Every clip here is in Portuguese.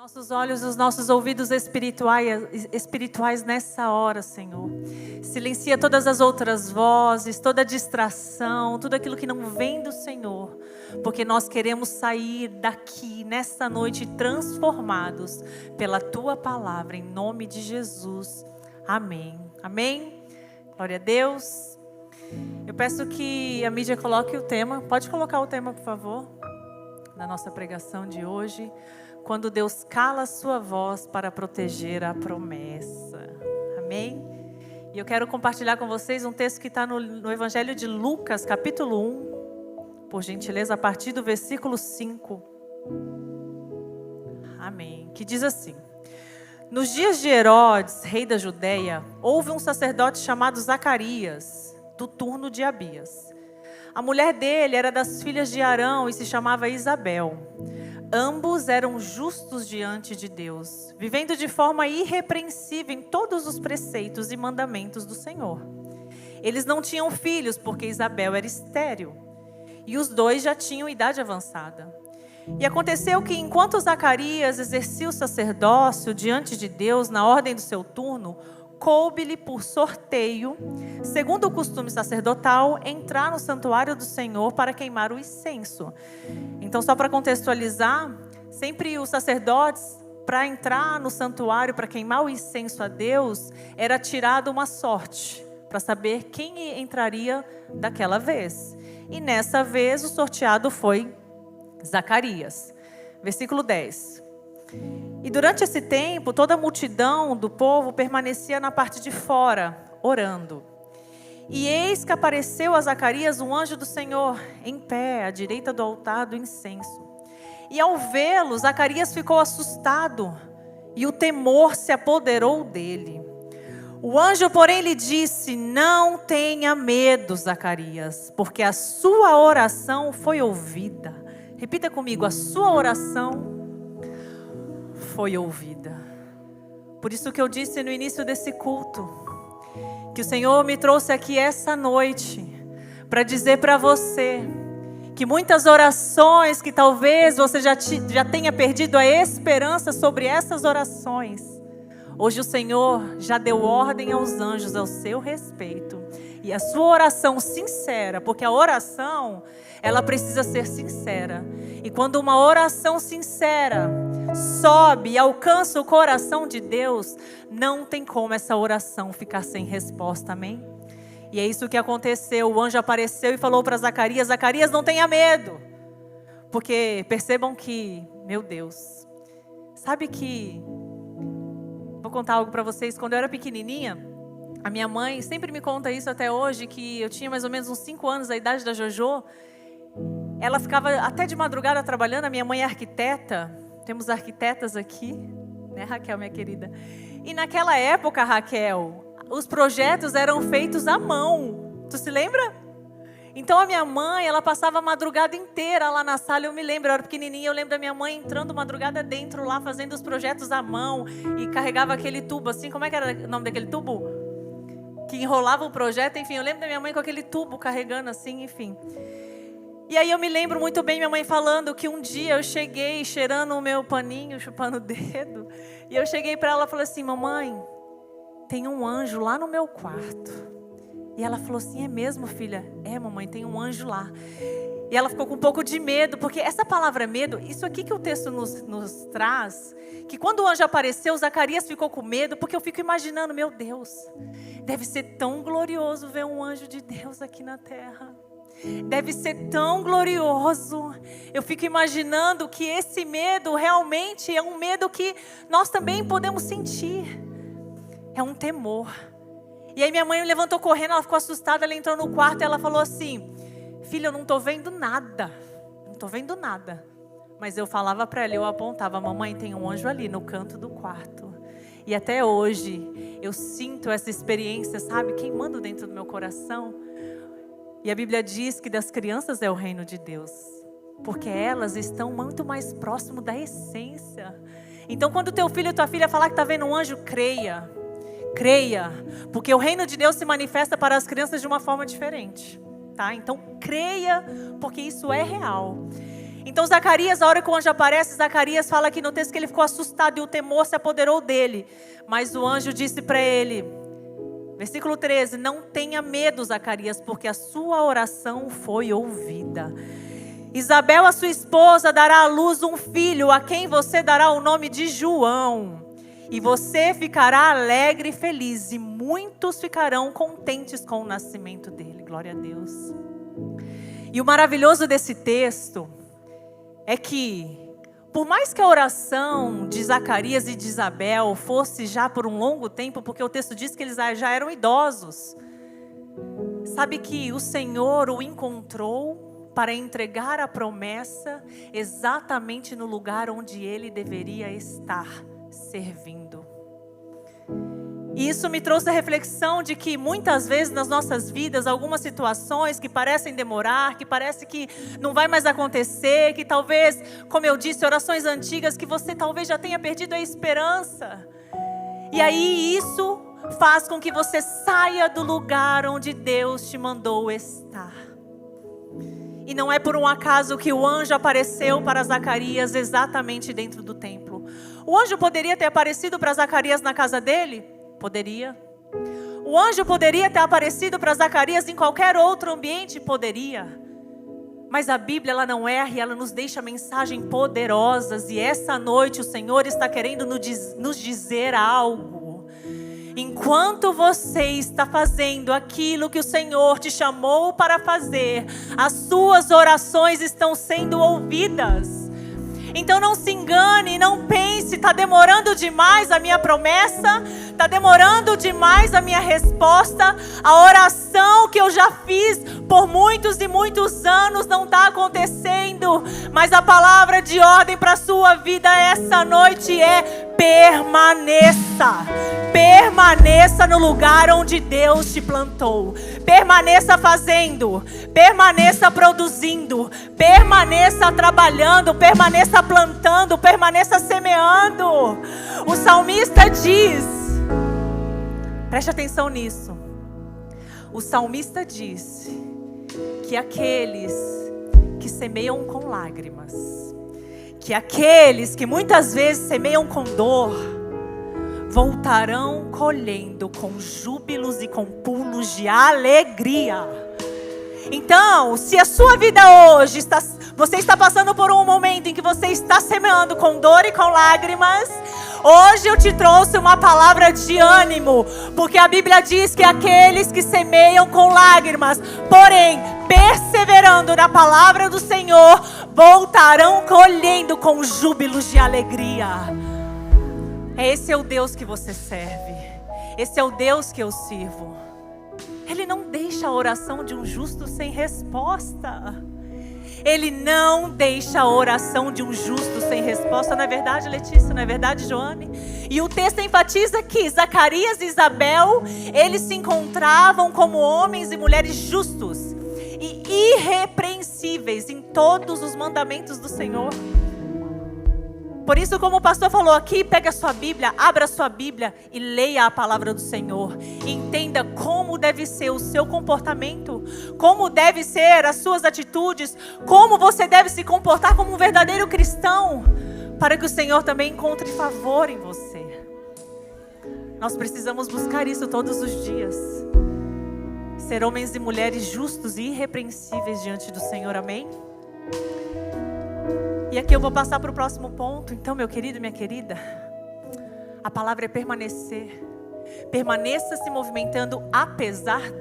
Nossos olhos e os nossos ouvidos espirituais nessa hora, Senhor. Silencia todas as outras vozes, toda distração, tudo aquilo que não vem do Senhor. Porque nós queremos sair daqui, nessa noite, transformados pela Tua palavra, em nome de Jesus. Amém. Amém? Glória a Deus. Eu peço que a mídia coloque o tema. Pode colocar o tema, por favor, na nossa pregação de hoje. Quando Deus cala a sua voz para proteger a promessa. Amém? E eu quero compartilhar com vocês um texto que está no Evangelho de Lucas, capítulo 1. Por gentileza, a partir do versículo 5. Amém. Que diz assim: Nos dias de Herodes, rei da Judeia, houve um sacerdote chamado Zacarias, do turno de Abias. A mulher dele era das filhas de Arão e se chamava Isabel. Ambos eram justos diante de Deus, vivendo de forma irrepreensível em todos os preceitos e mandamentos do Senhor. Eles não tinham filhos, porque Isabel era estéril, e os dois já tinham idade avançada. E aconteceu que, enquanto Zacarias exercia o sacerdócio diante de Deus, na ordem do seu turno, coube-lhe por sorteio, segundo o costume sacerdotal, entrar no santuário do Senhor para queimar o incenso. Então, só para contextualizar, sempre os sacerdotes, para entrar no santuário, para queimar o incenso a Deus, era tirado uma sorte, para saber quem entraria daquela vez. E nessa vez o sorteado foi Zacarias. Versículo 10. E durante esse tempo, toda a multidão do povo permanecia na parte de fora, orando. E eis que apareceu a Zacarias um anjo do Senhor, em pé, à direita do altar do incenso. E ao vê-lo, Zacarias ficou assustado, e o temor se apoderou dele. O anjo, porém, lhe disse: Não tenha medo, Zacarias, porque a sua oração foi ouvida. Repita comigo: a sua oração foi ouvida. Por isso que eu disse no início desse culto, que o Senhor me trouxe aqui essa noite para dizer para você que muitas orações que talvez você já tenha perdido a esperança sobre essas orações, hoje o Senhor já deu ordem aos anjos ao seu respeito. E a sua oração sincera, porque a oração, ela precisa ser sincera. E quando uma oração sincera sobe e alcança o coração de Deus, não tem como essa oração ficar sem resposta, amém? E é isso que aconteceu. O anjo apareceu e falou para Zacarias: Zacarias, não tenha medo. Porque percebam que, meu Deus, sabe que, vou contar algo para vocês. Quando eu era pequenininha, a minha mãe sempre me conta isso até hoje, que eu tinha mais ou menos uns 5 anos, a idade da Jojo. Ela ficava até de madrugada trabalhando. A minha mãe é arquiteta. Temos arquitetas aqui, né, Raquel, minha querida? E naquela época, Raquel, os projetos eram feitos à mão. Tu se lembra? Então a minha mãe, ela passava a madrugada inteira lá na sala. Eu me lembro, eu era pequenininha, eu lembro da minha mãe entrando madrugada dentro lá, fazendo os projetos à mão. E carregava aquele tubo assim, como é que era o nome daquele tubo? Que enrolava o projeto, enfim. Eu lembro da minha mãe com aquele tubo carregando assim, enfim. E aí eu me lembro muito bem minha mãe falando que um dia eu cheguei cheirando o meu paninho, chupando o dedo. E eu cheguei para ela e falei assim: mamãe, tem um anjo lá no meu quarto. E ela falou assim: é mesmo, filha? É, mamãe, tem um anjo lá. E ela ficou com um pouco de medo, porque essa palavra medo, isso aqui que o texto nos traz, que quando o anjo apareceu, Zacarias ficou com medo, porque eu fico imaginando, meu Deus, deve ser tão glorioso ver um anjo de Deus aqui na terra. Deve ser tão glorioso. Eu fico imaginando que esse medo realmente é um medo que nós também podemos sentir. É um temor. E aí minha mãe me levantou correndo, ela ficou assustada, ela entrou no quarto e ela falou assim: filha, eu não estou vendo nada. Não estou vendo nada. Mas eu falava para ela, eu apontava: mamãe, tem um anjo ali no canto do quarto. E até hoje eu sinto essa experiência, sabe, queimando dentro do meu coração. E a Bíblia diz que das crianças é o reino de Deus, porque elas estão muito mais próximo da essência. Então quando teu filho e tua filha falar que está vendo um anjo, creia. Creia, porque o reino de Deus se manifesta para as crianças de uma forma diferente, tá? Então creia, porque isso é real. Então Zacarias, a hora que o anjo aparece, Zacarias fala aqui no texto que ele ficou assustado e o temor se apoderou dele. Mas o anjo disse para ele, versículo 13, não tenha medo, Zacarias, porque a sua oração foi ouvida. Isabel, a sua esposa, dará à luz um filho, a quem você dará o nome de João. E você ficará alegre e feliz, e muitos ficarão contentes com o nascimento dele. Glória a Deus. E o maravilhoso desse texto é que, por mais que a oração de Zacarias e de Isabel fosse já por um longo tempo, porque o texto diz que eles já eram idosos, sabe que o Senhor o encontrou para entregar a promessa exatamente no lugar onde ele deveria estar servindo. E isso me trouxe a reflexão de que muitas vezes nas nossas vidas, algumas situações que parecem demorar, que parece que não vai mais acontecer, que talvez, como eu disse, orações antigas, que você talvez já tenha perdido a esperança. E aí isso faz com que você saia do lugar onde Deus te mandou estar. E não é por um acaso que o anjo apareceu para Zacarias exatamente dentro do templo. O anjo poderia ter aparecido para Zacarias na casa dele? Poderia. O anjo poderia ter aparecido para Zacarias em qualquer outro ambiente? Poderia. Mas a Bíblia, ela não erra e ela nos deixa mensagens poderosas. E essa noite o Senhor está querendo nos dizer algo. Enquanto você está fazendo aquilo que o Senhor te chamou para fazer, as suas orações estão sendo ouvidas. Então não se engane, não pense, está demorando demais a minha promessa, está demorando demais a minha resposta, a oração que eu já fiz por muitos e muitos anos não está acontecendo, mas a palavra de ordem para a sua vida essa noite é permaneça. Permaneça no lugar onde Deus te plantou. Permaneça fazendo. Permaneça produzindo. Permaneça trabalhando. Permaneça plantando. Permaneça semeando. O salmista diz, preste atenção nisso. O salmista diz que aqueles que semeiam com lágrimas, que aqueles que muitas vezes semeiam com dor, voltarão colhendo com júbilos e com pulos de alegria. Então, se a sua vida hoje você está passando por um momento em que você está semeando com dor e com lágrimas, hoje eu te trouxe uma palavra de ânimo, porque a Bíblia diz que aqueles que semeiam com lágrimas, porém perseverando na palavra do Senhor, voltarão colhendo com júbilos de alegria. Esse é o Deus que você serve. Esse é o Deus que eu sirvo. Ele não deixa a oração de um justo sem resposta. Ele não deixa a oração de um justo sem resposta. Não é verdade, Letícia? Não é verdade, Joane? E o texto enfatiza que Zacarias e Isabel, eles se encontravam como homens e mulheres justos e irrepreensíveis em todos os mandamentos do Senhor. Por isso, como o pastor falou aqui, pega a sua Bíblia, abra a sua Bíblia e leia a palavra do Senhor. E entenda como deve ser o seu comportamento, como deve ser as suas atitudes, como você deve se comportar como um verdadeiro cristão, para que o Senhor também encontre favor em você. Nós precisamos buscar isso todos os dias. Ser homens e mulheres justos e irrepreensíveis diante do Senhor, amém? E aqui eu vou passar para o próximo ponto. Então, meu querido e minha querida, a palavra é permanecer. Permaneça se movimentando apesar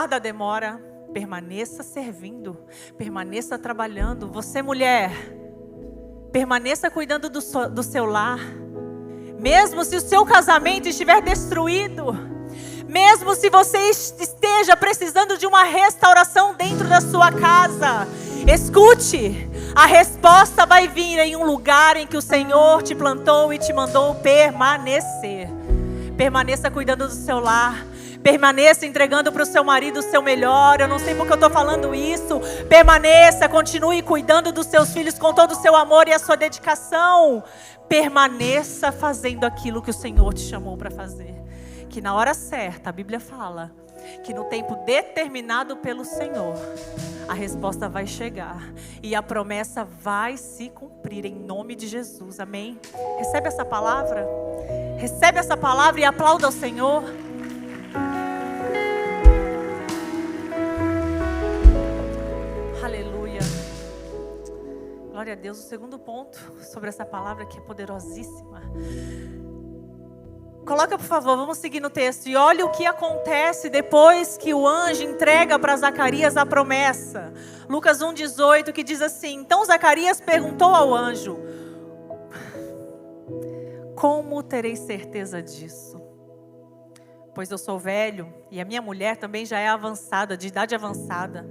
da demora. Permaneça servindo, permaneça trabalhando. Você, mulher, permaneça cuidando do seu lar. Mesmo se o seu casamento estiver destruído, mesmo se você esteja precisando de uma restauração dentro da sua casa, escute, a resposta vai vir em um lugar em que o Senhor te plantou e te mandou permanecer. Permaneça cuidando do seu lar. Permaneça entregando para o seu marido o seu melhor. Eu não sei porque eu estou falando isso. Permaneça, continue cuidando dos seus filhos com todo o seu amor e a sua dedicação. Permaneça fazendo aquilo que o Senhor te chamou para fazer. Que na hora certa, a Bíblia fala que no tempo determinado pelo Senhor, a resposta vai chegar e a promessa vai se cumprir em nome de Jesus, amém? Recebe essa palavra? Recebe essa palavra e aplauda ao Senhor. Aleluia. Glória a Deus. O segundo ponto sobre essa palavra que é poderosíssima. Coloca, por favor, vamos seguir no texto. E olha o que acontece depois que o anjo entrega para Zacarias a promessa. Lucas 1,18, que diz assim: então Zacarias perguntou ao anjo: como terei certeza disso? Pois eu sou velho e a minha mulher também já é avançada, de idade avançada.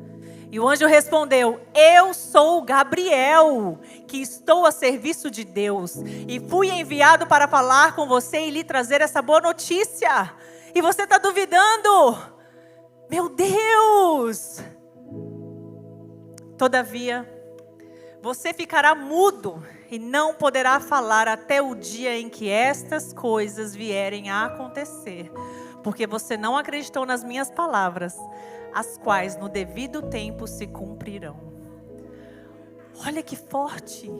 E o anjo respondeu: eu sou Gabriel, que estou a serviço de Deus, e fui enviado para falar com você e lhe trazer essa boa notícia. E você está duvidando? Meu Deus! Todavia, você ficará mudo e não poderá falar até o dia em que estas coisas vierem a acontecer, porque você não acreditou nas minhas palavras, as quais no devido tempo se cumprirão. Olha que forte.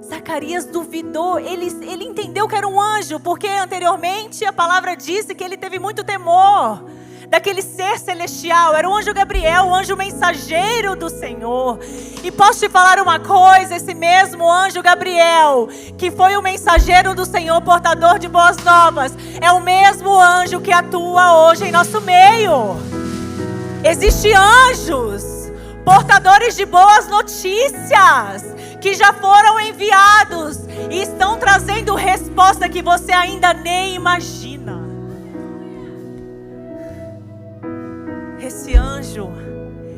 Zacarias duvidou, ele entendeu que era um anjo, porque anteriormente a palavra disse que ele teve muito temor daquele ser celestial. Era o anjo Gabriel, o anjo mensageiro do Senhor. E posso te falar uma coisa: esse mesmo anjo Gabriel, que foi o mensageiro do Senhor, portador de boas novas, é o mesmo anjo que atua hoje em nosso meio. Existem anjos, portadores de boas notícias, que já foram enviados e estão trazendo resposta que você ainda nem imagina. Esse anjo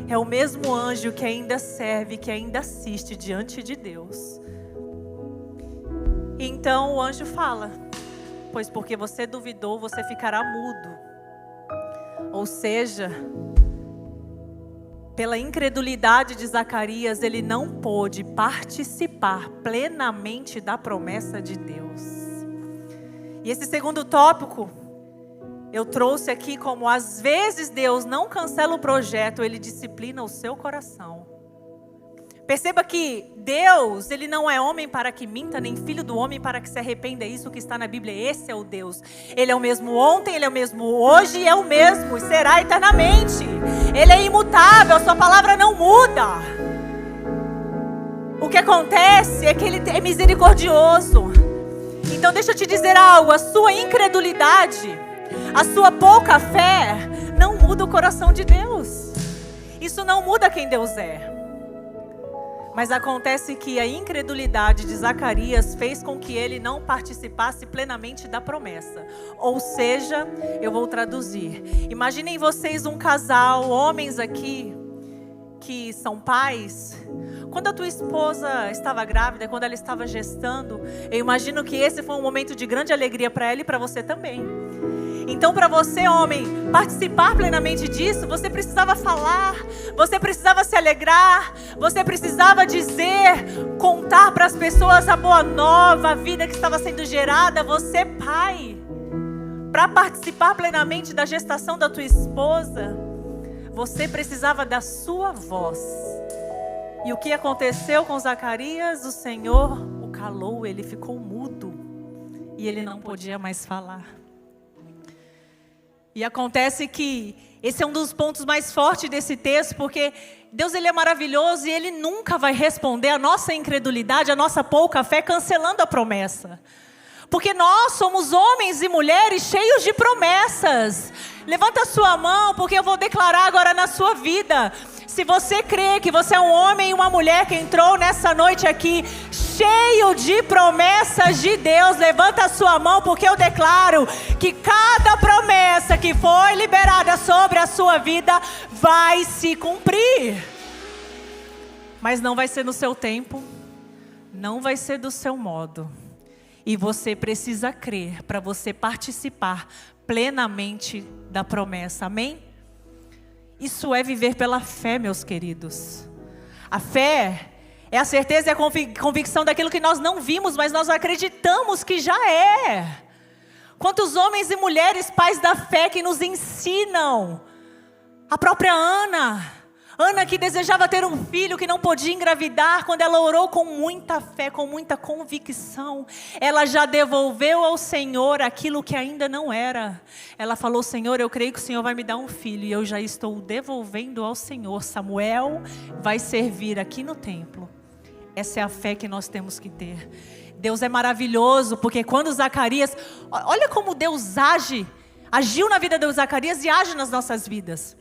é o mesmo anjo que ainda serve, que ainda assiste diante de Deus. Então o anjo fala: pois porque você duvidou, você ficará mudo. Ou seja, pela incredulidade de Zacarias, ele não pôde participar plenamente da promessa de Deus. E esse segundo tópico eu trouxe aqui como: às vezes Deus não cancela o projeto, Ele disciplina o seu coração. Perceba que Deus, Ele não é homem para que minta, nem filho do homem para que se arrependa. É isso que está na Bíblia. Esse é o Deus. Ele é o mesmo ontem, Ele é o mesmo hoje e é o mesmo e será eternamente. Ele é imutável, a sua palavra não muda. O que acontece é que Ele é misericordioso. Então deixa eu te dizer algo: a sua incredulidade, a sua pouca fé não muda o coração de Deus. Isso não muda quem Deus é. Mas acontece que a incredulidade de Zacarias fez com que ele não participasse plenamente da promessa. Ou seja, eu vou traduzir. Imaginem vocês um casal, homens aqui, que são pais. Quando a tua esposa estava grávida, quando ela estava gestando, eu imagino que esse foi um momento de grande alegria para ela e para você também. Então, para você, homem, participar plenamente disso, você precisava falar, você precisava se alegrar, você precisava dizer, contar para as pessoas a boa nova, a vida que estava sendo gerada. Você, pai, para participar plenamente da gestação da tua esposa, você precisava da sua voz. E o que aconteceu com Zacarias? O Senhor o calou, ele ficou mudo e ele não podia mais falar. E acontece que esse é um dos pontos mais fortes desse texto, porque Deus, ele é maravilhoso e Ele nunca vai responder a nossa incredulidade, a nossa pouca fé, cancelando a promessa. Porque nós somos homens e mulheres cheios de promessas. Levanta a sua mão, porque eu vou declarar agora na sua vida. Se você crê que você é um homem e uma mulher que entrou nessa noite aqui cheio de promessas de Deus, levanta a sua mão, porque eu declaro que cada promessa que foi liberada sobre a sua vida vai se cumprir. Mas não vai ser no seu tempo, não vai ser do seu modo. E você precisa crer para você participar plenamente da promessa, amém? Isso é viver pela fé, meus queridos. A fé é a certeza e a convicção daquilo que nós não vimos, mas nós acreditamos que já é. Quantos homens e mulheres, pais da fé, que nos ensinam. A própria Ana, Ana que desejava ter um filho, que não podia engravidar, quando ela orou com muita fé, com muita convicção, ela já devolveu ao Senhor aquilo que ainda não era. Ela falou: Senhor, eu creio que o Senhor vai me dar um filho, e eu já estou devolvendo ao Senhor. Samuel vai servir aqui no templo. Essa é a fé que nós temos que ter. Deus é maravilhoso, porque quando Zacarias, olha como Deus agiu na vida de Zacarias e age nas nossas vidas.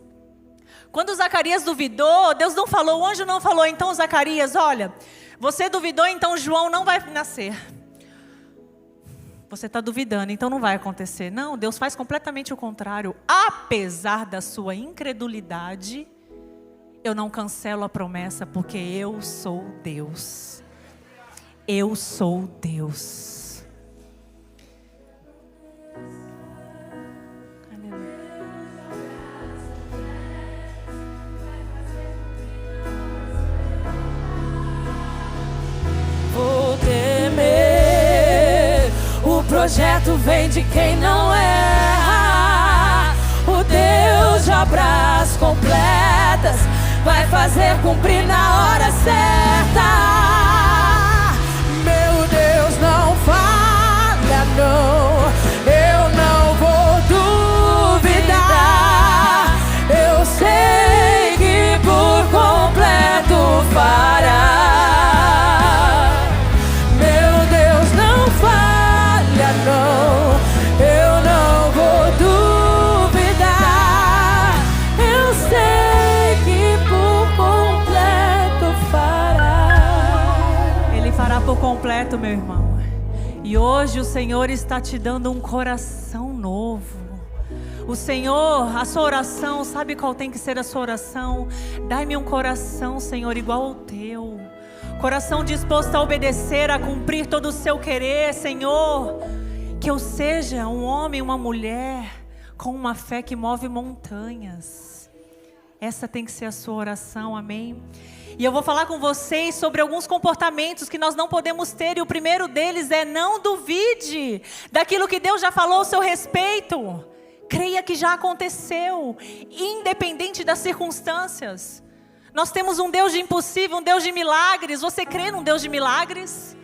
Quando Zacarias duvidou, Deus não falou, o anjo não falou: então Zacarias, olha, você duvidou, então João não vai nascer. Você está duvidando, então não vai acontecer. Não, Deus faz completamente o contrário. Apesar da sua incredulidade, eu não cancelo a promessa, porque eu sou Deus. Eu sou Deus. Vou temer, o projeto vem de quem não erra. O Deus de obras completas vai fazer cumprir na hora certa. Meu Deus não falha, não, eu não vou duvidar. Eu sei que por completo fará. Por completo, meu irmão. E hoje o Senhor está te dando um coração novo. O Senhor, a sua oração, sabe qual tem que ser a sua oração? Dai-me um coração, Senhor, igual ao teu. Coração disposto a obedecer, a cumprir todo o seu querer, Senhor. Que eu seja um homem, uma mulher com uma fé que move montanhas. Essa tem que ser a sua oração, amém? E eu vou falar com vocês sobre alguns comportamentos que nós não podemos ter. E o primeiro deles é: não duvide daquilo que Deus já falou ao seu respeito. Creia que já aconteceu, independente das circunstâncias. Nós temos um Deus de impossível, um Deus de milagres. Você crê num Deus de milagres?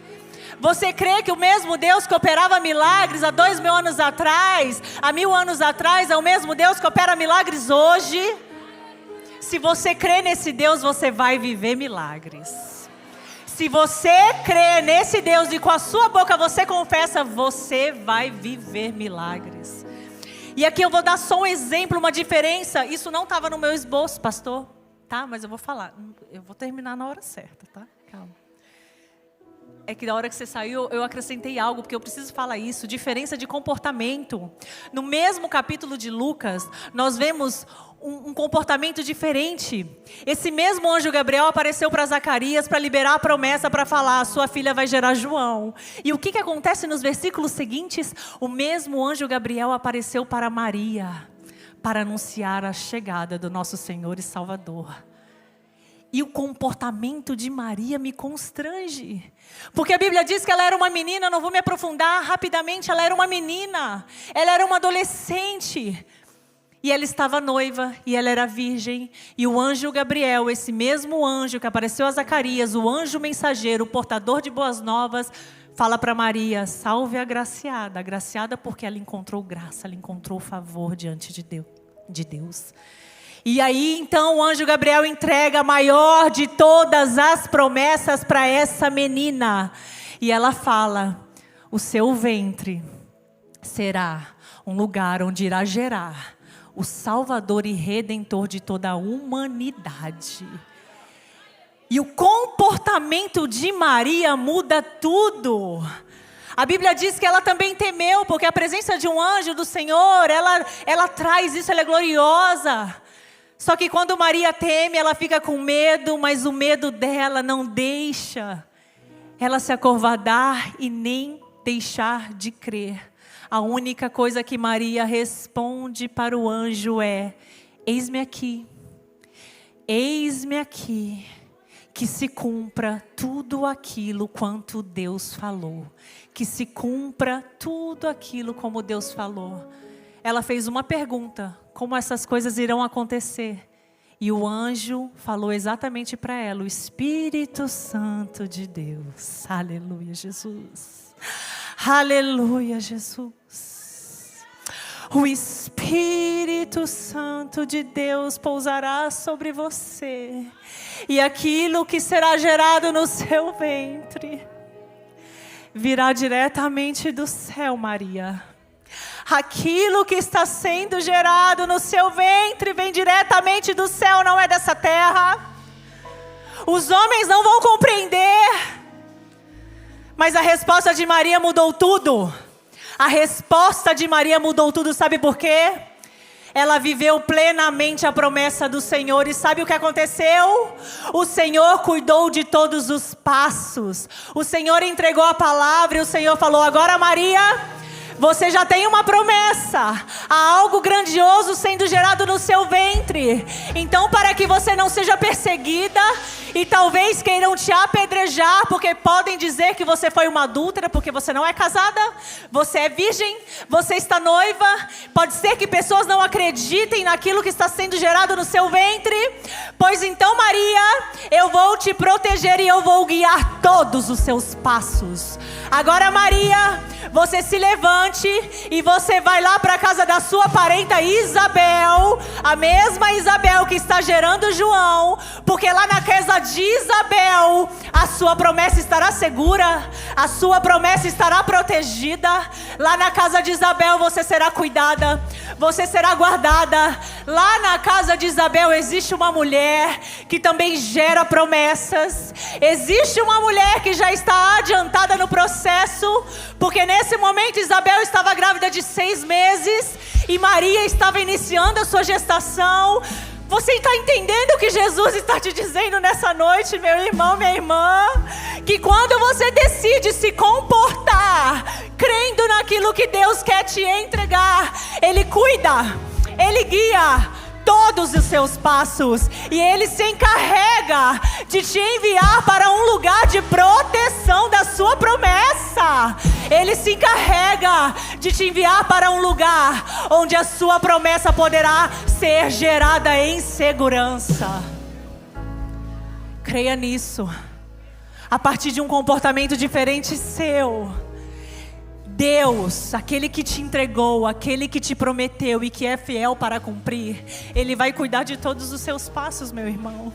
Você crê que o mesmo Deus que operava milagres há 2000 anos atrás, há 1000 anos atrás, é o mesmo Deus que opera milagres hoje? Se você crê nesse Deus, você vai viver milagres. Se você crê nesse Deus e com a sua boca você confessa, você vai viver milagres. E aqui eu vou dar só um exemplo, uma diferença. Isso não estava no meu esboço, pastor, tá? Mas eu vou falar. Eu vou terminar na hora certa, tá? Calma. É que na hora que você saiu, eu acrescentei algo, porque eu preciso falar isso. Diferença de comportamento. No mesmo capítulo de Lucas, nós vemos um comportamento diferente. Esse mesmo anjo Gabriel apareceu para Zacarias para liberar a promessa, para falar: sua filha vai gerar João. E o que acontece nos versículos seguintes? O mesmo anjo Gabriel apareceu para Maria, para anunciar a chegada do nosso Senhor e Salvador. E o comportamento de Maria me constrange. Porque a Bíblia diz que ela era uma menina, não vou me aprofundar rapidamente, ela era uma menina. Ela era uma adolescente. E ela estava noiva, e ela era virgem. E o anjo Gabriel, esse mesmo anjo que apareceu a Zacarias, o anjo mensageiro, o portador de boas novas, fala para Maria: salve a agraciada porque ela encontrou graça, ela encontrou favor diante de Deus. E aí então o anjo Gabriel entrega a maior de todas as promessas para essa menina. E ela fala: o seu ventre será um lugar onde irá gerar o Salvador e Redentor de toda a humanidade. E o comportamento de Maria muda tudo. A Bíblia diz que ela também temeu, porque a presença de um anjo do Senhor, ela traz isso, ela é gloriosa. Só que quando Maria teme, ela fica com medo, mas o medo dela não deixa ela se acovardar e nem deixar de crer. A única coisa que Maria responde para o anjo é: eis-me aqui, que se cumpra tudo aquilo quanto Deus falou. Que se cumpra tudo aquilo como Deus falou. Ela fez uma pergunta: como essas coisas irão acontecer? E o anjo falou exatamente para ela: o Espírito Santo de Deus. Aleluia, Jesus. Aleluia, Jesus. O Espírito Santo de Deus pousará sobre você. E aquilo que será gerado no seu ventre virá diretamente do céu, Maria. Aquilo que está sendo gerado no seu ventre vem diretamente do céu, não é dessa terra. Os homens não vão compreender, mas a resposta de Maria mudou tudo. A resposta de Maria mudou tudo, sabe por quê? Ela viveu plenamente a promessa do Senhor. E sabe o que aconteceu? O Senhor cuidou de todos os passos. O Senhor entregou a palavra e o Senhor falou: agora, Maria, você já tem uma promessa. Há algo grandioso sendo gerado no seu ventre. Então, para que você não seja perseguida, e talvez queiram te apedrejar, porque podem dizer que você foi uma adúltera, porque você não é casada, você é virgem, você está noiva. Pode ser que pessoas não acreditem naquilo que está sendo gerado no seu ventre. Pois então, Maria, eu vou te proteger e eu vou guiar todos os seus passos. Agora, Maria, você se levante e você vai lá para a casa da sua parenta Isabel, a mesma Isabel que está gerando João, porque lá na casa de Isabel a sua promessa estará segura, a sua promessa estará protegida. Lá na casa de Isabel você será cuidada, você será guardada. Lá na casa de Isabel existe uma mulher que também gera promessas. Existe uma mulher que já está adiantada no processo, porque nesse momento Isabel estava grávida de 6 meses e Maria estava iniciando a sua gestação. Você está entendendo o que Jesus está te dizendo nessa noite, meu irmão, minha irmã? Que quando você decide se comportar, crendo naquilo que Deus quer te entregar, Ele cuida, Ele guia todos os seus passos. E Ele se encarrega de te enviar para um lugar de proteção da sua promessa. Ele se encarrega de te enviar para um lugar onde a sua promessa poderá ser gerada em segurança. Creia nisso. A partir de um comportamento diferente seu, Deus, aquele que te entregou, aquele que te prometeu e que é fiel para cumprir, Ele vai cuidar de todos os seus passos, meu irmão.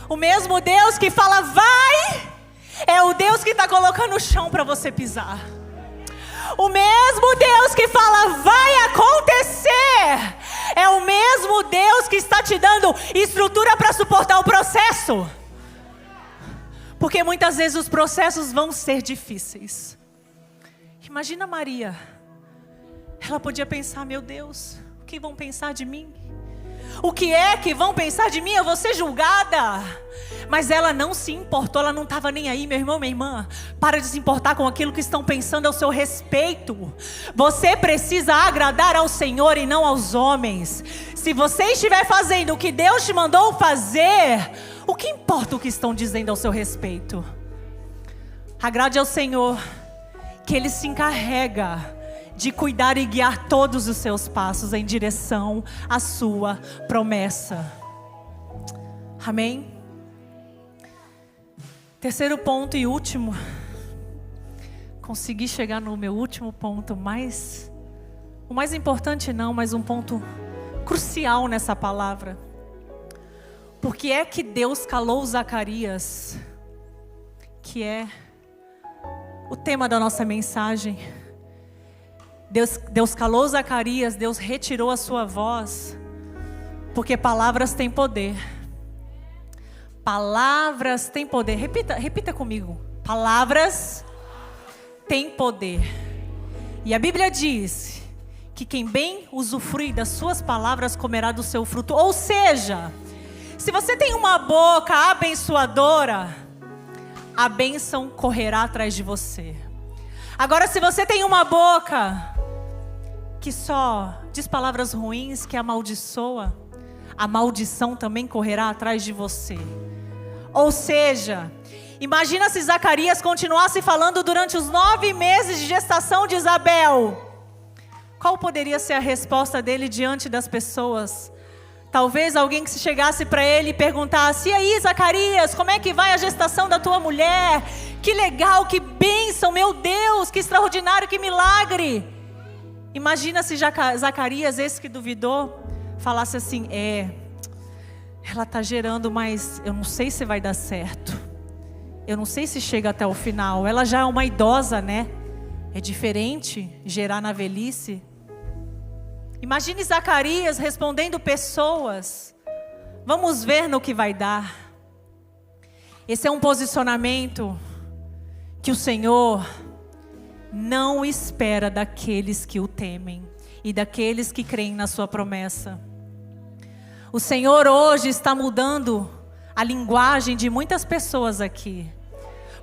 O mesmo Deus que fala vai, é o Deus que está colocando o chão para você pisar. O mesmo Deus que fala vai acontecer, é o mesmo Deus que está te dando estrutura para suportar o processo. Porque muitas vezes os processos vão ser difíceis. Imagina Maria, ela podia pensar: meu Deus, o que vão pensar de mim? O que é que vão pensar de mim? Eu vou ser julgada. Mas ela não se importou, ela não estava nem aí, meu irmão, minha irmã. Para de se importar com aquilo que estão pensando ao seu respeito. Você precisa agradar ao Senhor e não aos homens. Se você estiver fazendo o que Deus te mandou fazer, o que importa o que estão dizendo ao seu respeito? Agrade ao Senhor, que Ele se encarrega de cuidar e guiar todos os seus passos em direção à sua promessa. Amém? Terceiro ponto e último. Consegui chegar no meu último ponto, o mais importante não, mas um ponto crucial nessa palavra. Por que é que Deus calou Zacarias, que é o tema da nossa mensagem? Deus calou Zacarias, Deus retirou a sua voz, porque palavras têm poder. Palavras têm poder. Repita comigo. Palavras têm poder. E a Bíblia diz que quem bem usufrui das suas palavras comerá do seu fruto. Ou seja, se você tem uma boca abençoadora, a bênção correrá atrás de você. Agora, se você tem uma boca que só diz palavras ruins, que amaldiçoa, a maldição também correrá atrás de você. Ou seja, imagina se Zacarias continuasse falando durante os 9 meses de gestação de Isabel. Qual poderia ser a resposta dele diante das pessoas? Talvez alguém que se chegasse para ele e perguntasse: e aí, Zacarias, como é que vai a gestação da tua mulher? Que legal, que bênção, meu Deus, que extraordinário, que milagre. Imagina se Zacarias, esse que duvidou, falasse assim: ela está gerando, mas eu não sei se vai dar certo. Eu não sei se chega até o final. Ela já é uma idosa, né? É diferente gerar na velhice. Imagine Zacarias respondendo pessoas: vamos ver no que vai dar. Esse é um posicionamento que o Senhor não espera daqueles que o temem e daqueles que creem na sua promessa. O Senhor hoje está mudando a linguagem de muitas pessoas aqui,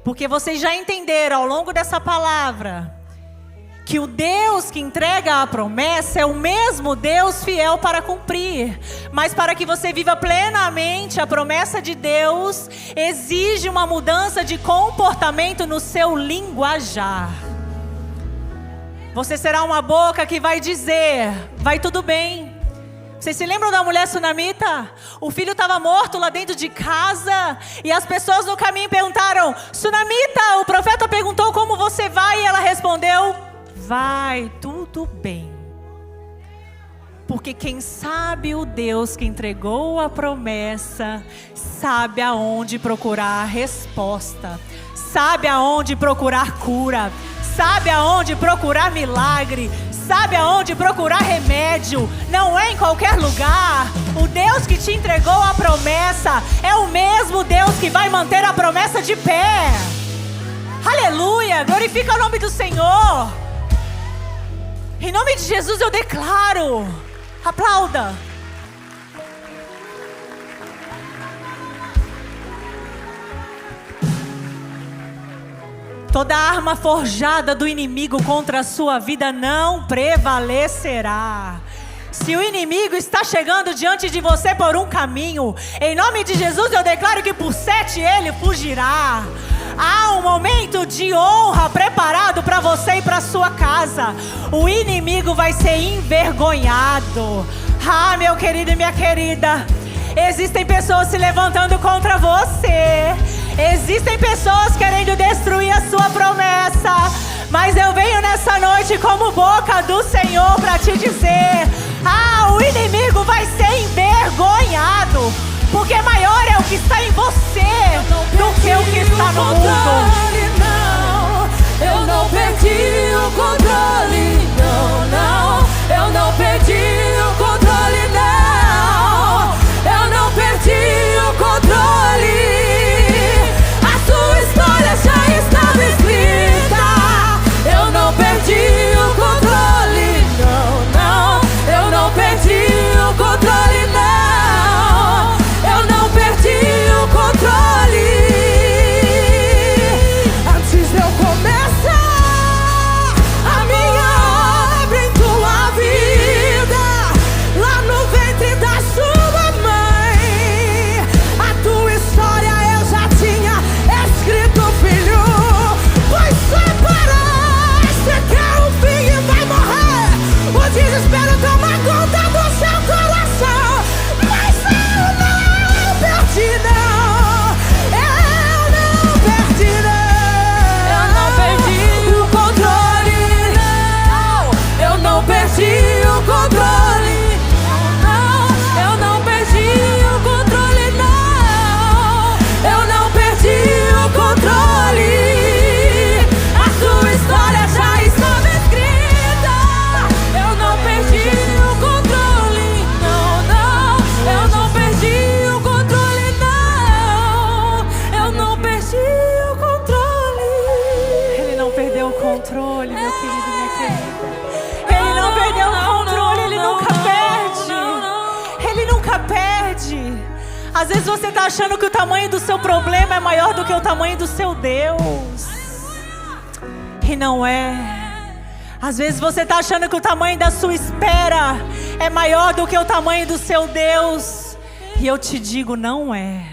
porque vocês já entenderam ao longo dessa palavra que o Deus que entrega a promessa é o mesmo Deus fiel para cumprir. Mas para que você viva plenamente a promessa de Deus, exige uma mudança de comportamento no seu linguajar. Você será uma boca que vai dizer: vai tudo bem. Vocês se lembram da mulher sunamita? O filho estava morto lá dentro de casa, e as pessoas no caminho perguntaram: Sunamita, o profeta perguntou como você vai, e ela respondeu: vai tudo bem. Porque quem sabe o Deus que entregou a promessa, sabe aonde procurar a resposta, sabe aonde procurar cura, sabe aonde procurar milagre, sabe aonde procurar remédio. Não é em qualquer lugar. O Deus que te entregou a promessa é o mesmo Deus que vai manter a promessa de pé. Aleluia, glorifica o nome do Senhor. Em nome de Jesus eu declaro. Aplauda. Toda arma forjada do inimigo contra a sua vida não prevalecerá. Se o inimigo está chegando diante de você por um caminho, em nome de Jesus eu declaro que por 7 ele fugirá. Há um momento de honra preparado para você e para sua casa. O inimigo vai ser envergonhado. Ah, meu querido e minha querida, existem pessoas se levantando contra você. Existem pessoas querendo destruir a sua promessa. Mas eu venho nessa noite como boca do Senhor para te dizer: o inimigo vai ser envergonhado. Porque maior é o que está em você do que o que está no mundo. Eu não perdi o controle, não, não. Eu não perdi o controle, não. Eu não perdi o controle. A sua história já estava escrita. Eu não perdi o controle, não, não. Eu não perdi o controle, não. Antes de eu começar a minha obra em tua vida, lá no ventre da sua mãe, a tua história eu já tinha escrito, filho. Pois separaste que é o fim e vai morrer. O desespero toma conta do seu coração, mas eu não perdi, não. Perdi o controle, não, eu não perdi o controle, não, eu não perdi o controle. A sua história já estava escrita. Eu não perdi o controle, não, não, eu não perdi o controle, não, eu não perdi o controle. Ele não perdeu o controle, meu querido, minha querida. Ele não perdeu o controle, ele nunca perde. Ele nunca perde. Às vezes você está achando que o tamanho do seu problema é maior do que o tamanho do seu Deus. E não é. Às vezes você está achando que o tamanho da sua espera é maior do que o tamanho do seu Deus. E eu te digo, não é.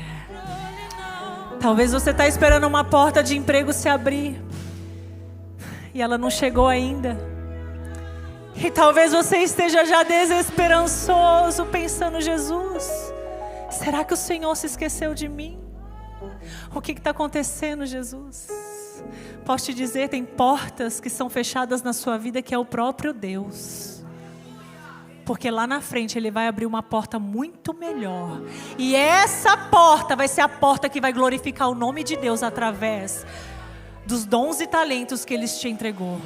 Talvez você está esperando uma porta de emprego se abrir e ela não chegou ainda. E talvez você esteja já desesperançoso, pensando: Jesus, será que o Senhor se esqueceu de mim? O que está acontecendo, Jesus? Posso te dizer, tem portas que são fechadas na sua vida, que é o próprio Deus. Porque lá na frente Ele vai abrir uma porta muito melhor. E essa porta vai ser a porta que vai glorificar o nome de Deus através dos dons e talentos que Ele te entregou.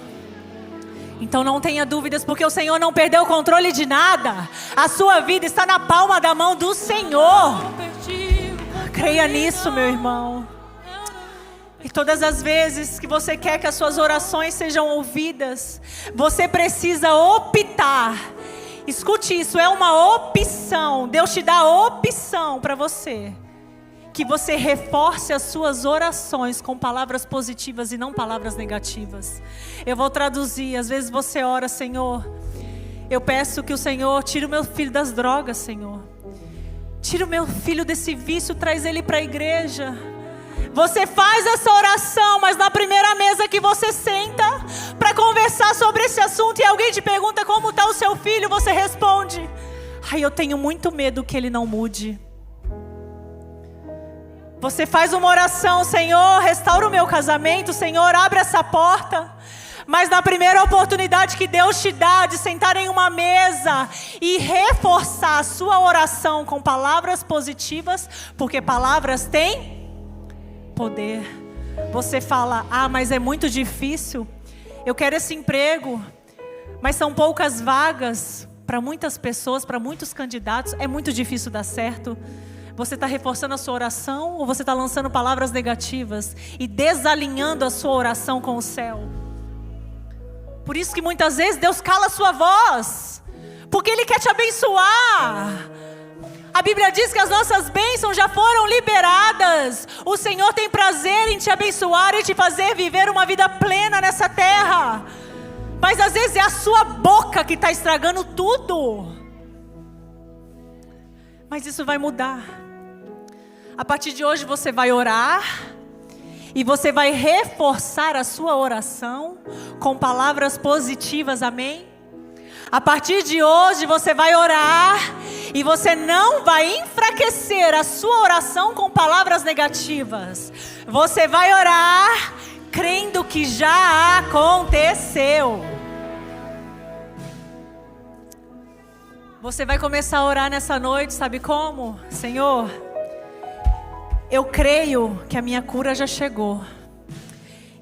Então não tenha dúvidas, porque o Senhor não perdeu o controle de nada. A sua vida está na palma da mão do Senhor. Creia nisso, meu irmão. E todas as vezes que você quer que as suas orações sejam ouvidas, você precisa optar. Escute isso, é uma opção. Deus te dá a opção para você. Que você reforce as suas orações com palavras positivas e não palavras negativas. Eu vou traduzir. Às vezes você ora: Senhor, eu peço que o Senhor tire o meu filho das drogas, Senhor. Tira o meu filho desse vício, traz ele para a igreja. Você faz essa oração, mas na primeira mesa que você senta para conversar sobre esse assunto e alguém te pergunta como está o seu filho, você responde: ai, eu tenho muito medo que ele não mude. Você faz uma oração: Senhor, restaura o meu casamento, Senhor, abre essa porta. Mas na primeira oportunidade que Deus te dá de sentar em uma mesa e reforçar a sua oração com palavras positivas, porque palavras têm poder. Você fala: ah, mas é muito difícil. Eu quero esse emprego, mas são poucas vagas para muitas pessoas, para muitos candidatos. É muito difícil dar certo. Você está reforçando a sua oração ou você está lançando palavras negativas e desalinhando a sua oração com o céu? Por isso que muitas vezes Deus cala a sua voz, porque Ele quer te abençoar. A Bíblia diz que as nossas bênçãos já foram liberadas. O Senhor tem prazer em te abençoar e te fazer viver uma vida plena nessa terra. Mas às vezes é a sua boca que está estragando tudo. Mas isso vai mudar. A partir de hoje você vai orar e você vai reforçar a sua oração com palavras positivas, amém? A partir de hoje você vai orar e você não vai enfraquecer a sua oração com palavras negativas. Você vai orar crendo que já aconteceu. Você vai começar a orar nessa noite, sabe como? Senhor, eu creio que a minha cura já chegou.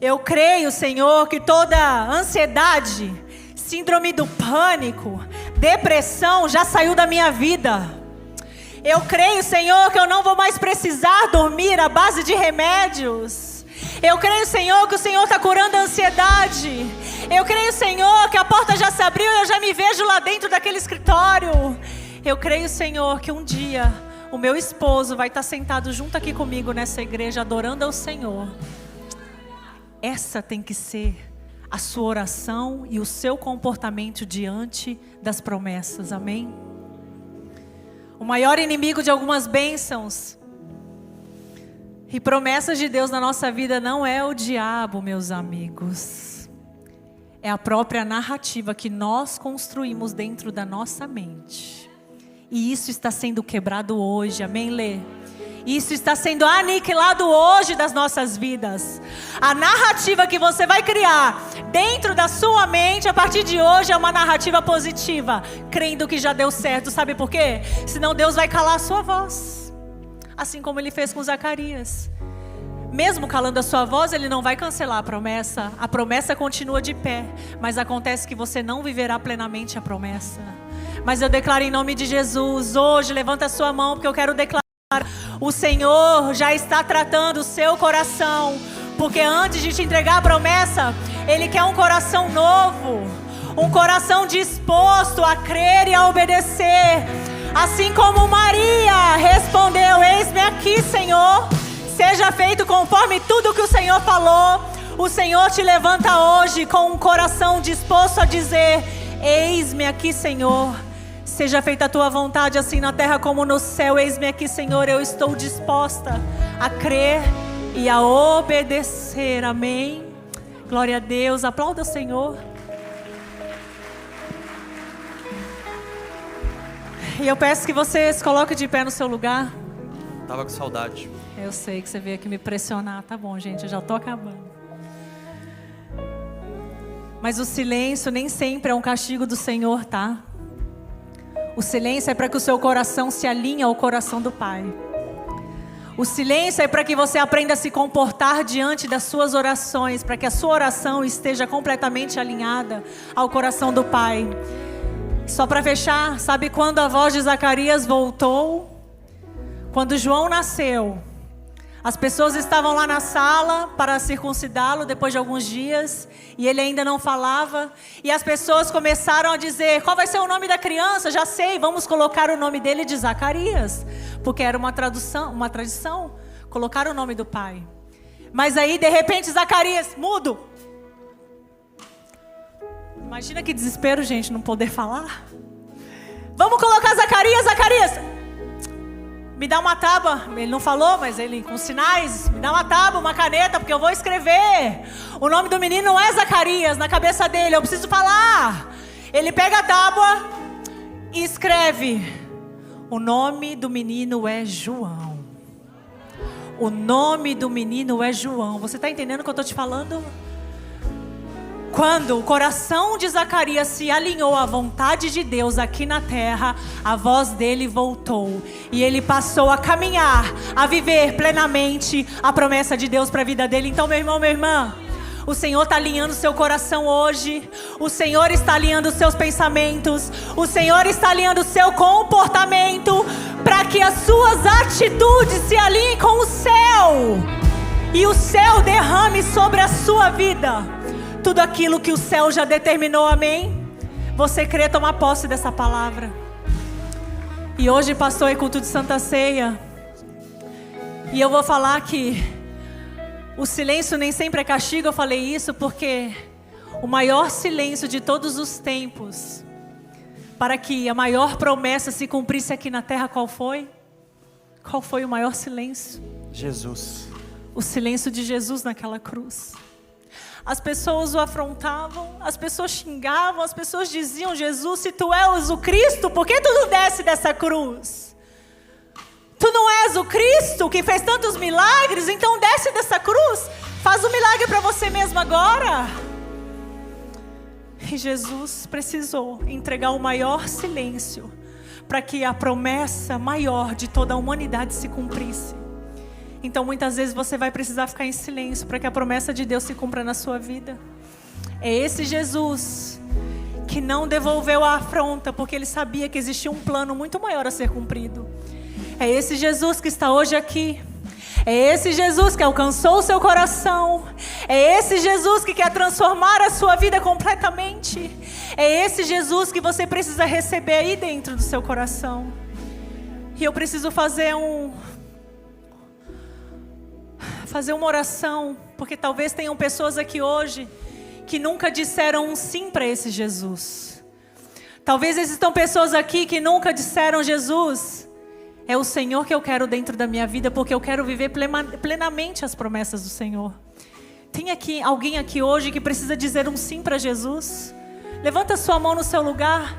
Eu creio, Senhor, que toda ansiedade, síndrome do pânico, depressão já saiu da minha vida. Eu creio, Senhor, que eu não vou mais precisar dormir à base de remédios. Eu creio, Senhor, que o Senhor está curando a ansiedade. Eu creio, Senhor, que a porta já se abriu e eu já me vejo lá dentro daquele escritório. Eu creio, Senhor, que um dia o meu esposo vai estar sentado junto aqui comigo nessa igreja, adorando ao Senhor. Essa tem que ser a sua oração e o seu comportamento diante das promessas, amém? O maior inimigo de algumas bênçãos e promessas de Deus na nossa vida não é o diabo, meus amigos. É a própria narrativa que nós construímos dentro da nossa mente. E isso está sendo quebrado hoje, amém, Lê? Isso está sendo aniquilado hoje das nossas vidas. A narrativa que você vai criar dentro da sua mente a partir de hoje é uma narrativa positiva, crendo que já deu certo. Sabe por quê? Senão Deus vai calar a sua voz, assim como Ele fez com Zacarias. Mesmo calando a sua voz, Ele não vai cancelar a promessa continua de pé, mas acontece que você não viverá plenamente a promessa. Mas eu declaro em nome de Jesus, hoje, levanta a sua mão, porque eu quero declarar: o Senhor já está tratando o seu coração, porque antes de te entregar a promessa, Ele quer um coração novo, um coração disposto a crer e a obedecer. Assim como Maria respondeu: eis-me aqui, Senhor, seja feito conforme tudo que o Senhor falou. O Senhor te levanta hoje com um coração disposto a dizer: eis-me aqui, Senhor, seja feita a tua vontade, assim na terra como no céu. Eis-me aqui, Senhor, eu estou disposta a crer e a obedecer, amém? Glória a Deus, aplauda o Senhor. E eu peço que você se coloque de pé no seu lugar. Tava com saudade. Eu sei que você veio aqui me pressionar. Tá bom, gente, eu já tô acabando. Mas o silêncio nem sempre é um castigo do Senhor, tá? O silêncio é para que o seu coração se alinhe ao coração do Pai. O silêncio é para que você aprenda a se comportar diante das suas orações, para que a sua oração esteja completamente alinhada ao coração do Pai. Só para fechar, sabe quando a voz de Zacarias voltou? Quando João nasceu. As pessoas estavam lá na sala para circuncidá-lo depois de alguns dias, e ele ainda não falava, e as pessoas começaram a dizer: qual vai ser o nome da criança? Já sei, vamos colocar o nome dele de Zacarias, porque era uma tradição, colocar o nome do pai. Mas aí de repente Zacarias, mudo. Imagina que desespero, gente, não poder falar. Vamos colocar Zacarias. Me dá uma tábua. Ele não falou, mas ele com sinais. Me dá uma tábua, uma caneta, porque eu vou escrever. O nome do menino não é Zacarias na cabeça dele, eu preciso falar. Ele pega a tábua e escreve: o nome do menino é João. O nome do menino é João. Você está entendendo o que eu estou te falando? Quando o coração de Zacarias se alinhou à vontade de Deus aqui na terra, a voz dele voltou. E ele passou a caminhar, a viver plenamente a promessa de Deus para a vida dele. Então, meu irmão, minha irmã, o Senhor está alinhando o seu coração hoje. O Senhor está alinhando os seus pensamentos. O Senhor está alinhando o seu comportamento, para que as suas atitudes se alinhem com o céu. E o céu derrame sobre a sua vida tudo aquilo que o céu já determinou, amém? Você crê, tomar posse dessa palavra. E hoje, pastor, é culto de Santa Ceia. E eu vou falar que o silêncio nem sempre é castigo. Eu falei isso porque o maior silêncio de todos os tempos, para que a maior promessa se cumprisse aqui na terra, qual foi? Qual foi o maior silêncio? Jesus. O silêncio de Jesus naquela cruz. As pessoas o afrontavam, as pessoas xingavam, as pessoas diziam: Jesus, se tu és o Cristo, por que tu não desce dessa cruz? Tu não és o Cristo que fez tantos milagres, então desce dessa cruz, faz um milagre para você mesmo agora. E Jesus precisou entregar o maior silêncio para que a promessa maior de toda a humanidade se cumprisse. Então muitas vezes você vai precisar ficar em silêncio para que a promessa de Deus se cumpra na sua vida. É esse Jesus que não devolveu a afronta, porque ele sabia que existia um plano muito maior a ser cumprido. É esse Jesus que está hoje aqui. É esse Jesus que alcançou o seu coração. É esse Jesus que quer transformar a sua vida completamente. É esse Jesus que você precisa receber aí dentro do seu coração. E eu preciso fazer uma oração, porque talvez tenham pessoas aqui hoje que nunca disseram um sim para esse Jesus. Talvez existam pessoas aqui que nunca disseram: Jesus, é o Senhor que eu quero dentro da minha vida, porque eu quero viver plenamente as promessas do Senhor. Tem aqui alguém aqui hoje que precisa dizer um sim para Jesus? Levanta sua mão no seu lugar.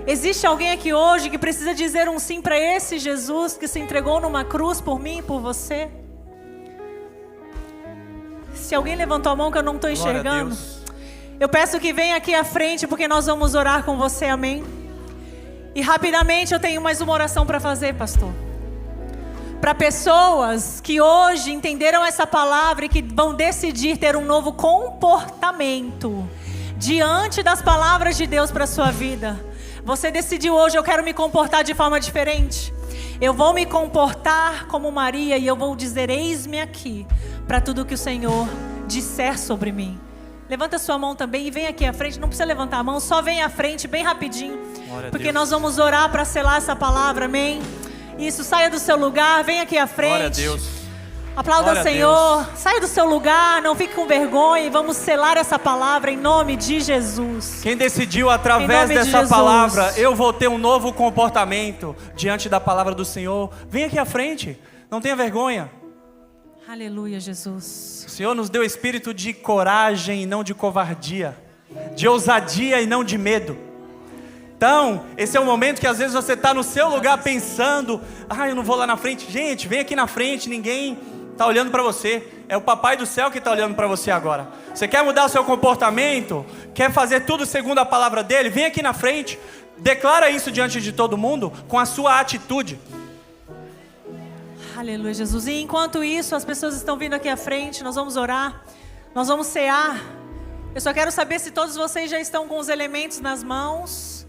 Existe alguém aqui hoje que precisa dizer um sim para esse Jesus que se entregou numa cruz por mim e por você? Se alguém levantou a mão que eu não estou enxergando, eu peço que venha aqui à frente, porque nós vamos orar com você, amém? E rapidamente eu tenho mais uma oração para fazer, pastor. Para pessoas que hoje entenderam essa palavra e que vão decidir ter um novo comportamento diante das palavras de Deus para a sua vida. Você decidiu hoje: eu quero me comportar de forma diferente. Eu vou me comportar como Maria e eu vou dizer: eis-me aqui, para tudo que o Senhor disser sobre mim. Levanta sua mão também e vem aqui à frente. Não precisa levantar a mão, só vem à frente bem rapidinho, porque nós vamos orar para selar essa palavra, amém? Isso, saia do seu lugar, vem aqui à frente. Glória a Deus. Aplauda o Senhor. Saia do seu lugar, não fique com vergonha, e vamos selar essa palavra em nome de Jesus. Quem decidiu através dessa palavra: eu vou ter um novo comportamento diante da palavra do Senhor, vem aqui à frente, não tenha vergonha. Aleluia, Jesus. O Senhor nos deu espírito de coragem e não de covardia, de ousadia e não de medo. Então, esse é o momento que às vezes você está no seu lugar pensando: eu não vou lá na frente. Gente, vem aqui na frente, ninguém está olhando para você. É o Papai do Céu que está olhando para você agora. Você quer mudar o seu comportamento? Quer fazer tudo segundo a palavra dele? Vem aqui na frente. Declara isso diante de todo mundo com a sua atitude. Aleluia, Jesus. E enquanto isso, as pessoas estão vindo aqui à frente, nós vamos orar, nós vamos cear. Eu só quero saber se todos vocês já estão com os elementos nas mãos.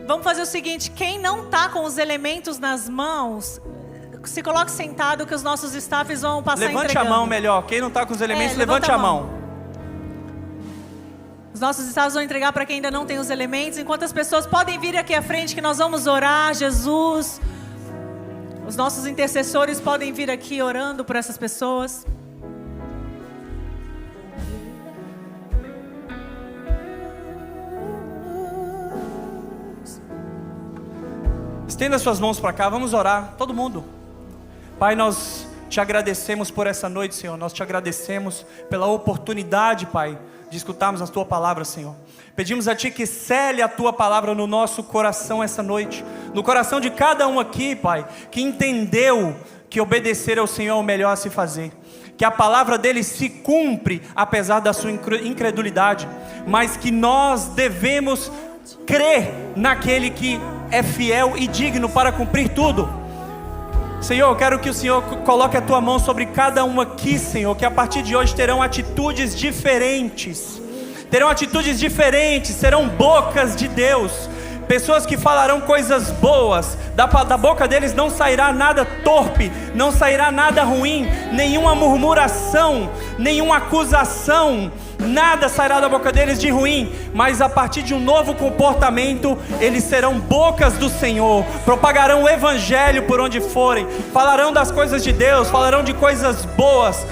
Vamos fazer o seguinte: quem não está com os elementos nas mãos, se coloque sentado que os nossos staffs vão passar entregando. Levante a mão melhor. Quem não está com os elementos, levante a mão. Os nossos staffs vão entregar para quem ainda não tem os elementos. Enquanto as pessoas podem vir aqui à frente, que nós vamos orar, Jesus. Os nossos intercessores podem vir aqui orando por essas pessoas. Estenda suas mãos para cá, vamos orar, todo mundo. Pai, nós te agradecemos por essa noite, Senhor. Nós te agradecemos pela oportunidade, Pai, de escutarmos a Tua palavra, Senhor. Pedimos a Ti que cele a Tua palavra no nosso coração essa noite. No coração de cada um aqui, Pai, que entendeu que obedecer ao Senhor é o melhor a se fazer. Que a palavra dele se cumpre apesar da sua incredulidade. Mas que nós devemos crer naquele que é fiel e digno para cumprir tudo. Senhor, eu quero que o Senhor coloque a Tua mão sobre cada um aqui, Senhor, que a partir de hoje terão atitudes diferentes. Terão atitudes diferentes, serão bocas de Deus. Pessoas que falarão coisas boas. Da boca deles não sairá nada torpe, não sairá nada ruim, nenhuma murmuração, nenhuma acusação. Nada sairá da boca deles de ruim, mas a partir de um novo comportamento, eles serão bocas do Senhor, propagarão o Evangelho por onde forem, falarão das coisas de Deus, falarão de coisas boas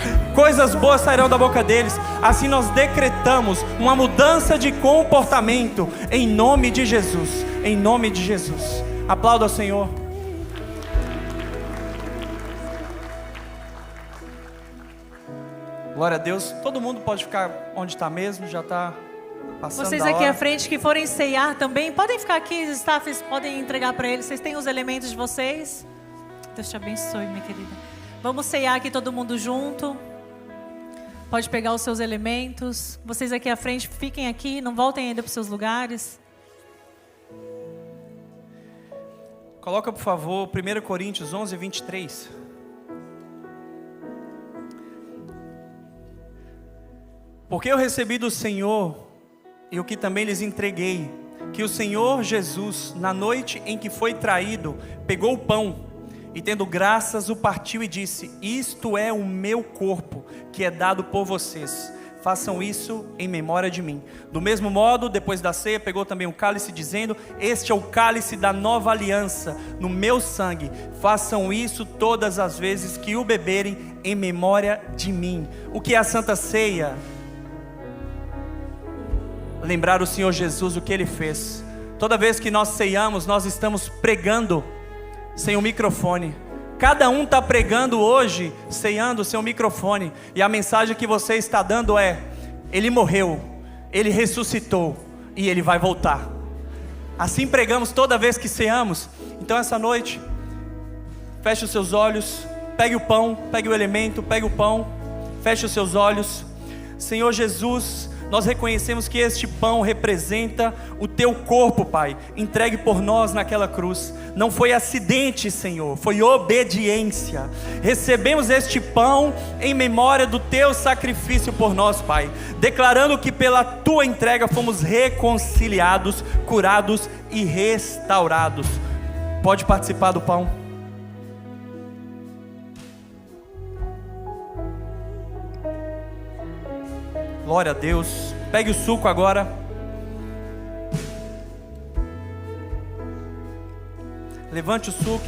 sairão da boca deles. Assim nós decretamos uma mudança de comportamento, em nome de Jesus, em nome de Jesus. Aplauda ao Senhor. Glória a Deus. Todo mundo pode ficar onde está mesmo, já está passando. Vocês aqui à frente que forem ceiar também, podem ficar aqui, os staffs podem entregar para eles. Vocês têm os elementos de vocês? Deus te abençoe, minha querida. Vamos ceiar aqui todo mundo junto. Pode pegar os seus elementos. Vocês aqui à frente, fiquem aqui, não voltem ainda para os seus lugares. Coloca, por favor, 1 Coríntios 11, 23. Porque eu recebi do Senhor, e o que também lhes entreguei, que o Senhor Jesus, na noite em que foi traído, pegou o pão, e tendo graças o partiu e disse: isto é o meu corpo, que é dado por vocês, façam isso em memória de mim. Do mesmo modo, depois da ceia, pegou também o cálice, dizendo: este é o cálice da nova aliança, no meu sangue, façam isso todas as vezes que o beberem, em memória de mim. O que é a Santa Ceia? Lembrar o Senhor Jesus, o que Ele fez. Toda vez que nós ceiamos, nós estamos pregando sem o microfone. Cada um está pregando hoje, ceando sem o microfone. E a mensagem que você está dando é: Ele morreu, Ele ressuscitou e Ele vai voltar. Assim pregamos toda vez que ceamos. Então essa noite, feche os seus olhos, pegue o pão, pegue o elemento, pegue o pão, feche os seus olhos. Senhor Jesus, nós reconhecemos que este pão representa o Teu corpo, Pai, entregue por nós naquela cruz. Não foi acidente, Senhor, foi obediência. Recebemos este pão em memória do Teu sacrifício por nós, Pai, declarando que pela Tua entrega fomos reconciliados, curados e restaurados. Pode participar do pão. Glória a Deus. Pegue o suco agora. Levante o suco.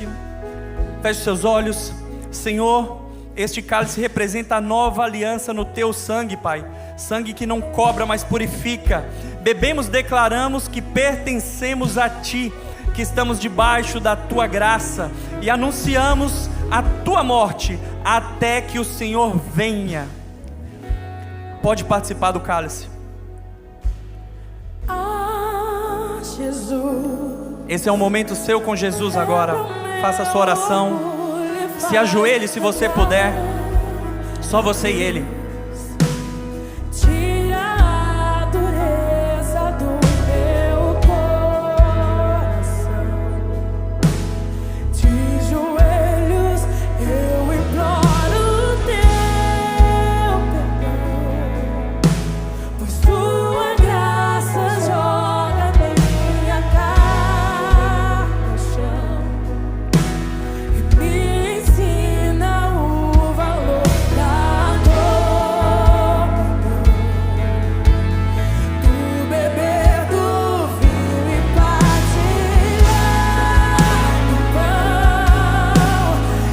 Feche seus olhos. Senhor, este cálice representa a nova aliança no Teu sangue, Pai. Sangue que não cobra, mas purifica. Bebemos, declaramos que pertencemos a Ti, que estamos debaixo da Tua graça, e anunciamos a Tua morte até que o Senhor venha. Pode participar do cálice. Jesus. Esse é um momento seu com Jesus agora. Faça a sua oração. Se ajoelhe se você puder. Só você e Ele. Tira a dureza do meu coração. De joelhos eu imploro o teu perdão, pois tua graça joga minha cara no chão e me ensina o valor da dor. Tu beber do vinho e partilhar do pão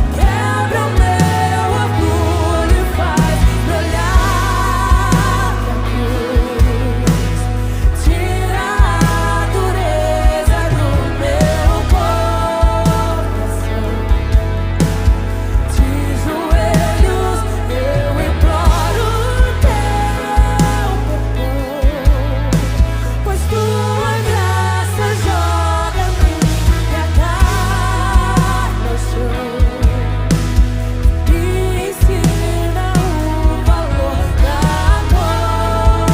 quebra o meu orgulho e faz me olhar pra cruz. Tira a dureza do meu coração. De joelhos eu imploro o teu perdão, pois tua graça joga minha cara no chão e ensina o valor da dor.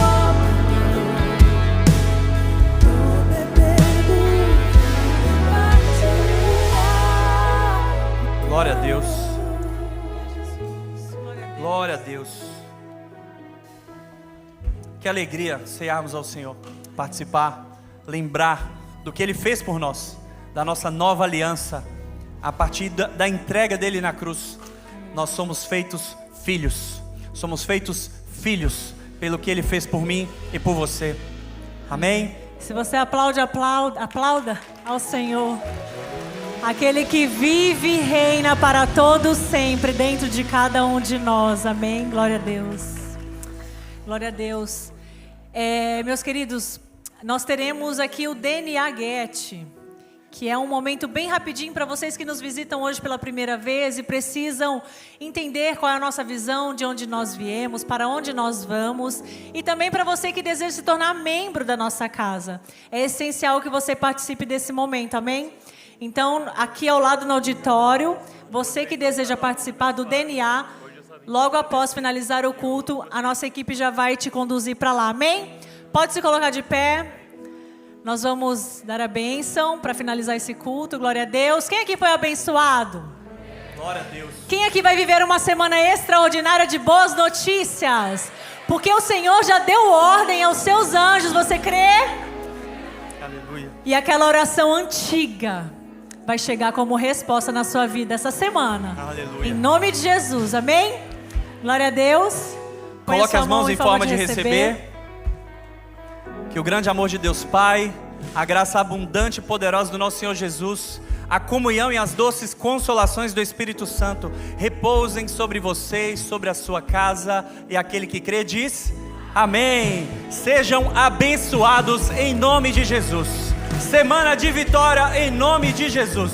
Tô bebendo e partilhar. Glória a Deus. Glória a Deus. Que alegria cearmos ao Senhor, participar, lembrar do que Ele fez por nós, da nossa nova aliança, a partir da entrega dEle na cruz. Nós somos feitos filhos, pelo que Ele fez por mim e por você. Amém? Se você aplaude, aplauda ao Senhor. Aquele que vive e reina para todos sempre dentro de cada um de nós. Amém? Glória a Deus. Glória a Deus. Meus queridos, nós teremos aqui o DNA Get, que é um momento bem rapidinho para vocês que nos visitam hoje pela primeira vez e precisam entender qual é a nossa visão, de onde nós viemos, para onde nós vamos, e também para você que deseja se tornar membro da nossa casa. É essencial que você participe desse momento, amém? Então, aqui ao lado no auditório, você que deseja participar do DNA, logo após finalizar o culto, a nossa equipe já vai te conduzir para lá, amém? Pode se colocar de pé. Nós vamos dar a bênção para finalizar esse culto. Glória a Deus. Quem aqui foi abençoado? Glória a Deus. Quem aqui vai viver uma semana extraordinária de boas notícias? Porque o Senhor já deu ordem aos seus anjos, você crê? Aleluia. E aquela oração antiga vai chegar como resposta na sua vida essa semana. Aleluia. Em nome de Jesus, amém? Glória a Deus. Põe a Coloque sua as mãos mão em forma de receber. Que o grande amor de Deus Pai, a graça abundante e poderosa do nosso Senhor Jesus, a comunhão e as doces consolações do Espírito Santo repousem sobre vocês, sobre a sua casa, e aquele que crê diz: amém. Sejam abençoados em nome de Jesus. Semana de vitória em nome de Jesus.